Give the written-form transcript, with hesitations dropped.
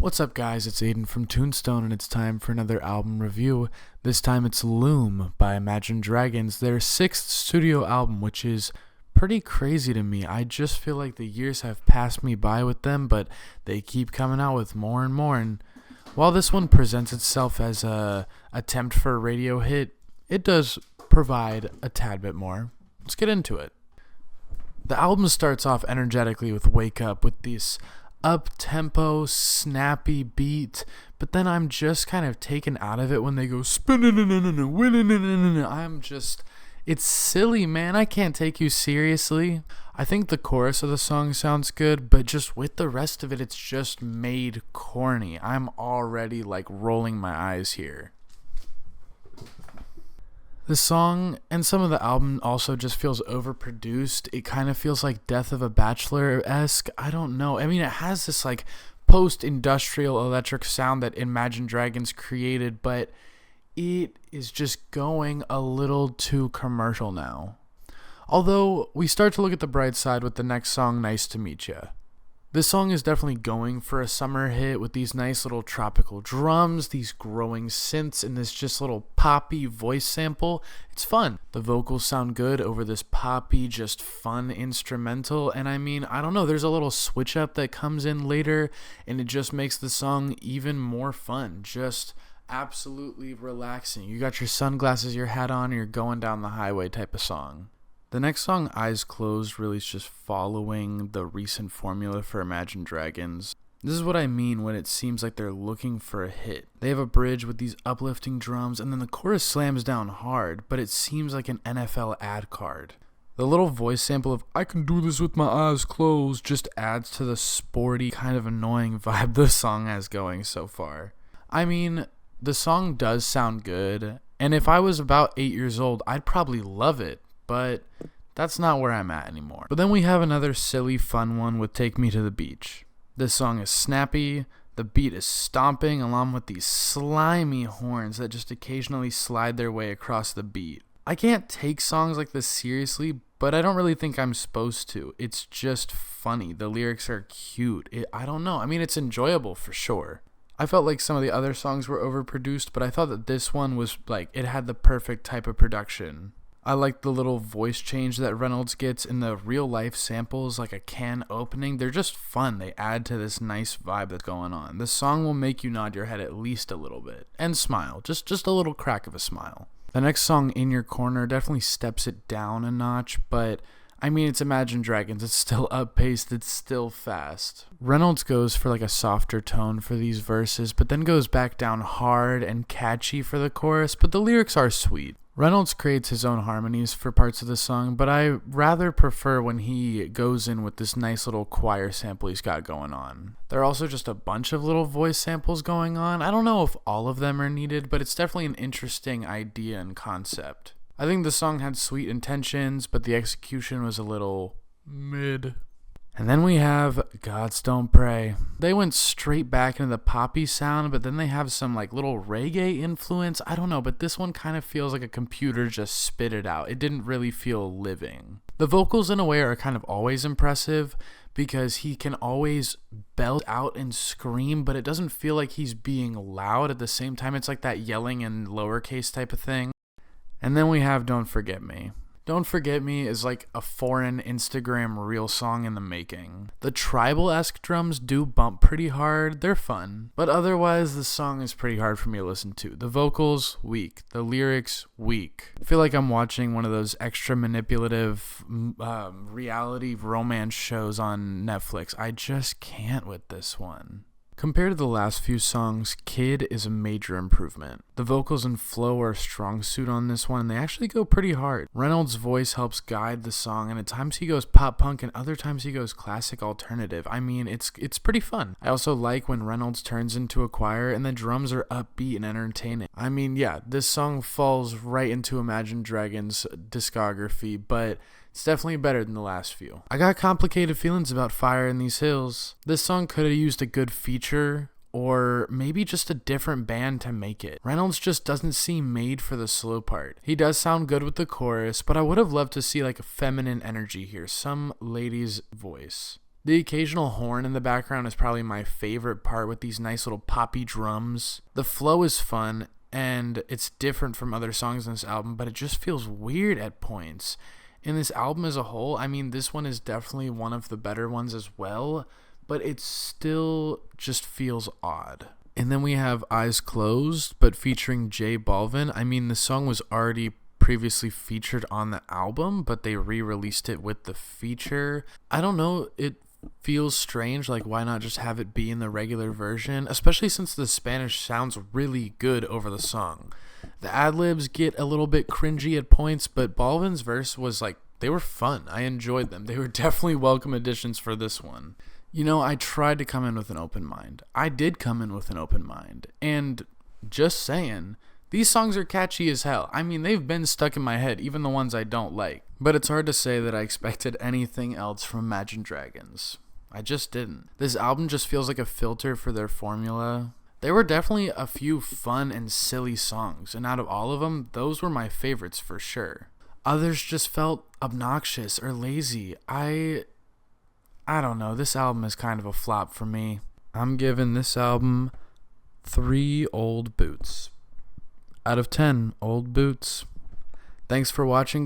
What's up, guys? It's Aiden from Tunestone, and it's time for another album review. This time it's Loom by Imagine Dragons, their 6th studio album, which is pretty crazy to me. I just feel like the years have passed me by with them, but they keep coming out with more and more. And while this one presents itself as a attempt for a radio hit, it does provide a tad bit more. Let's get into it. The album starts off energetically with Wake Up, with this up-tempo, snappy beat, but then I'm just kind of taken out of it when they go spinning. It's silly, man. I can't take you seriously. I think the chorus of the song sounds good, but just with the rest of it, it's just made corny. I'm already rolling my eyes here. The song and some of the album also just feels overproduced. It kind of feels like Death of a Bachelor-esque. I don't know. I mean, it has this post-industrial electric sound that Imagine Dragons created, but it is just going a little too commercial now. Although, we start to look at the bright side with the next song, Nice to Meet Ya. This song is definitely going for a summer hit with these nice little tropical drums, these growing synths, and this just little poppy voice sample. It's fun. The vocals sound good over this poppy, just fun instrumental, and I mean, I don't know, there's a little switch up that comes in later, and it just makes the song even more fun. Just absolutely relaxing. You got your sunglasses, your hat on, and you're going down the highway type of song. The next song, Eyes Closed, really is just following the recent formula for Imagine Dragons. This is what I mean when it seems like they're looking for a hit. They have a bridge with these uplifting drums, and then the chorus slams down hard, but it seems like an NFL ad card. The little voice sample of "I can do this with my eyes closed" just adds to the sporty, kind of annoying vibe the song has going so far. I mean, the song does sound good, and if I was about 8 years old, I'd probably love it. But that's not where I'm at anymore. But then we have another silly, fun one with Take Me to the Beach. This song is snappy, the beat is stomping along with these slimy horns that just occasionally slide their way across the beat. I can't take songs like this seriously, but I don't really think I'm supposed to. It's just funny. The lyrics are cute. I don't know. I mean, it's enjoyable for sure. I felt like some of the other songs were overproduced, but I thought that this one was it had the perfect type of production. I like the little voice change that Reynolds gets in the real life samples, like a can opening. They're just fun. They add to this nice vibe that's going on. This song will make you nod your head at least a little bit and smile, just a little crack of a smile. The next song, In Your Corner, definitely steps it down a notch, but I mean, it's Imagine Dragons. It's still up-paced. It's still fast. Reynolds goes for a softer tone for these verses, but then goes back down hard and catchy for the chorus, but the lyrics are sweet. Reynolds creates his own harmonies for parts of the song, but I rather prefer when he goes in with this nice little choir sample he's got going on. There are also just a bunch of little voice samples going on. I don't know if all of them are needed, but it's definitely an interesting idea and concept. I think the song had sweet intentions, but the execution was a little mid. And then we have Gods Don't Pray. They went straight back into the poppy sound, but then they have some little reggae influence. I don't know, but this one kind of feels like a computer just spit it out. It didn't really feel living. The vocals in a way are kind of always impressive because he can always belt out and scream, but it doesn't feel like he's being loud at the same time. It's like that yelling in lowercase type of thing. And then we have Don't Forget Me. Don't Forget Me is like a foreign Instagram reel song in the making. The tribal-esque drums do bump pretty hard. They're fun. But otherwise, the song is pretty hard for me to listen to. The vocals, weak. The lyrics, weak. I feel like I'm watching one of those extra manipulative reality romance shows on Netflix. I just can't with this one. Compared to the last few songs, Kid is a major improvement. The vocals and flow are a strong suit on this one, and they actually go pretty hard. Reynolds' voice helps guide the song, and at times he goes pop punk, and other times he goes classic alternative. I mean, it's pretty fun. I also like when Reynolds turns into a choir, and the drums are upbeat and entertaining. I mean, yeah, this song falls right into Imagine Dragons' discography, but it's definitely better than the last few. I got complicated feelings about Fire in These Hills. This song could have used a good feature or maybe just a different band to make it. Reynolds just doesn't seem made for the slow part. He does sound good with the chorus, but I would have loved to see a feminine energy here, some lady's voice. The occasional horn in the background is probably my favorite part with these nice little poppy drums. The flow is fun, and it's different from other songs in this album, but it just feels weird at points. In this album as a whole, I mean, this one is definitely one of the better ones as well, but it still just feels odd. And then we have Eyes Closed, but featuring J Balvin. I mean, the song was already previously featured on the album, but they re-released it with the feature. I don't know, it feels strange, like why not just have it be in the regular version, especially since the Spanish sounds really good over the song. The ad-libs get a little bit cringy at points, but Balvin's verse was like, they were fun. I enjoyed them. They were definitely welcome additions for this one. You know, I tried to come in with an open mind. I did come in with an open mind, and just saying, these songs are catchy as hell. I mean, they've been stuck in my head, even the ones I don't like. But it's hard to say that I expected anything else from Imagine Dragons. I just didn't. This album just feels like a filter for their formula. There were definitely a few fun and silly songs, and out of all of them, those were my favorites for sure. Others just felt obnoxious or lazy. I don't know. This album is kind of a flop for me. I'm giving this album 3 old boots. Out of 10 old boots. Thanks for watching.